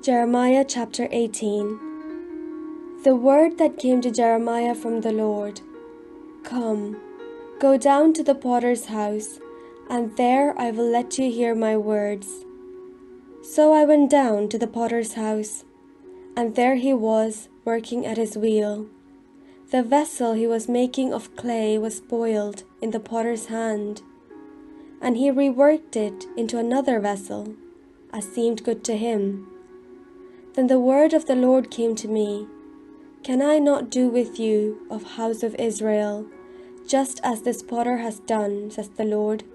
Jeremiah chapter 18. The word that came to Jeremiah from the Lord. Come, go down to the potter's house, and there I will let you hear my words. So I went down to the potter's house, and there he was working at his wheel. The vessel he was making of clay was spoiled in the potter's hand, and he reworked it into another vessel, as seemed good to him. Then the word of the Lord came to me. Can I not do with you, O house of Israel, just as this potter has done, says the Lord?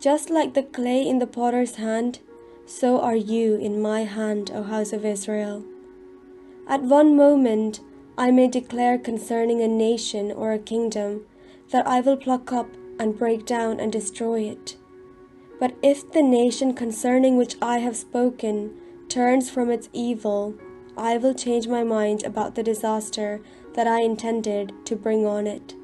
Just like the clay in the potter's hand, so are you in my hand, O house of Israel. At one moment I may declare concerning a nation or a kingdom that I will pluck up and break down and destroy it. But if the nation concerning which I have spoken turns from its evil, I will change my mind about the disaster that I intended to bring on it.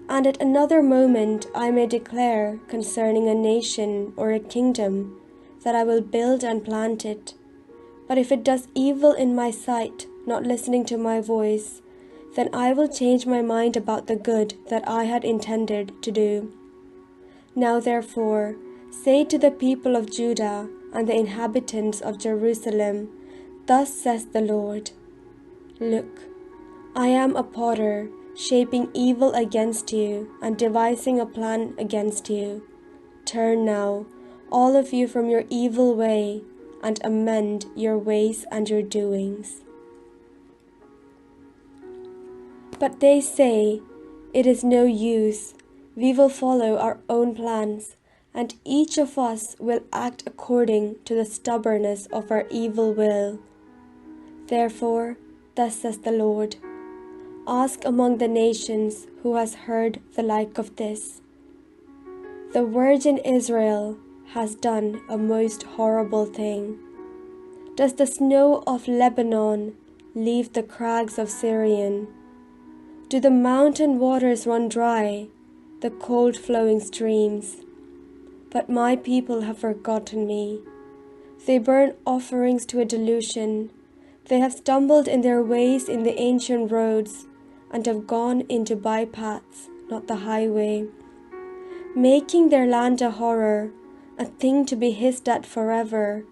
And at another moment I may declare concerning a nation or a kingdom that I will build and plant it. But if it does evil in my sight, not listening to my voice, then I will change my mind about the good that I had intended to do. Now therefore, say to the people of Judah and the inhabitants of Jerusalem, Thus says the Lord, Look, I am a potter, shaping evil against you and devising a plan against you. Turn now, all of you, from your evil way, and amend your ways and your doings. But they say, It is no use, we will follow our own plans, and each of us will act according to the stubbornness of our evil will. Therefore, thus says the Lord, Ask among the nations who has heard the like of this. The virgin Israel has done a most horrible thing. Does the snow of Lebanon leave the crags of Syrian? Do the mountain waters run dry, the cold flowing streams? But my people have forgotten me. They burn offerings to a delusion. They have stumbled in their ways in the ancient roads, and have gone into bypaths, not the highway, making their land a horror, a thing to be hissed at forever.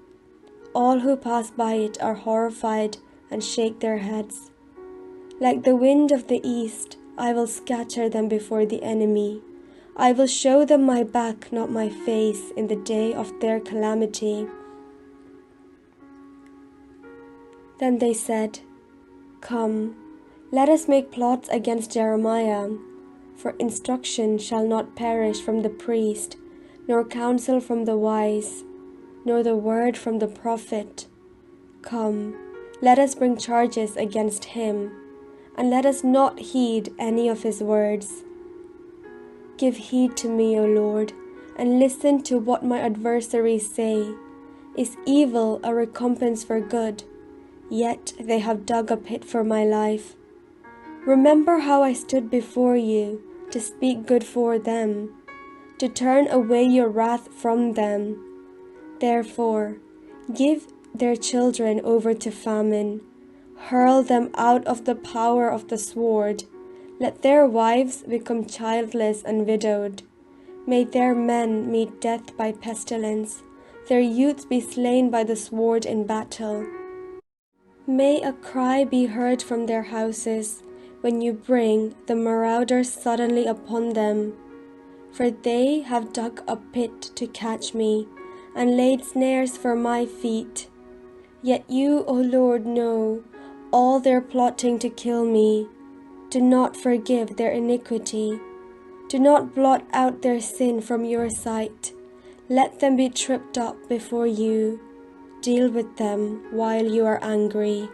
All who pass by it are horrified and shake their heads. Like the wind of the east, I will scatter them before the enemy. I will show them my back, not my face, in the day of their calamity. Then they said, Come, let us make plots against Jeremiah, for instruction shall not perish from the priest, nor counsel from the wise, nor the word from the prophet. Come, let us bring charges against him, and let us not heed any of his words. Give heed to me, O Lord, and listen to what my adversaries say. Is evil a recompense for good? Yet they have dug a pit for my life. Remember how I stood before you to speak good for them, to turn away your wrath from them. Therefore, give their children over to famine. Hurl them out of the power of the sword. Let their wives become childless and widowed. May their men meet death by pestilence, their youths be slain by the sword in battle. May a cry be heard from their houses when you bring the marauders suddenly upon them. For they have dug a pit to catch me, and laid snares for my feet. Yet you, O Lord, know all their plotting to kill me. Do not forgive their iniquity. Do not blot out their sin from your sight. Let them be tripped up before you. Deal with them while you are angry.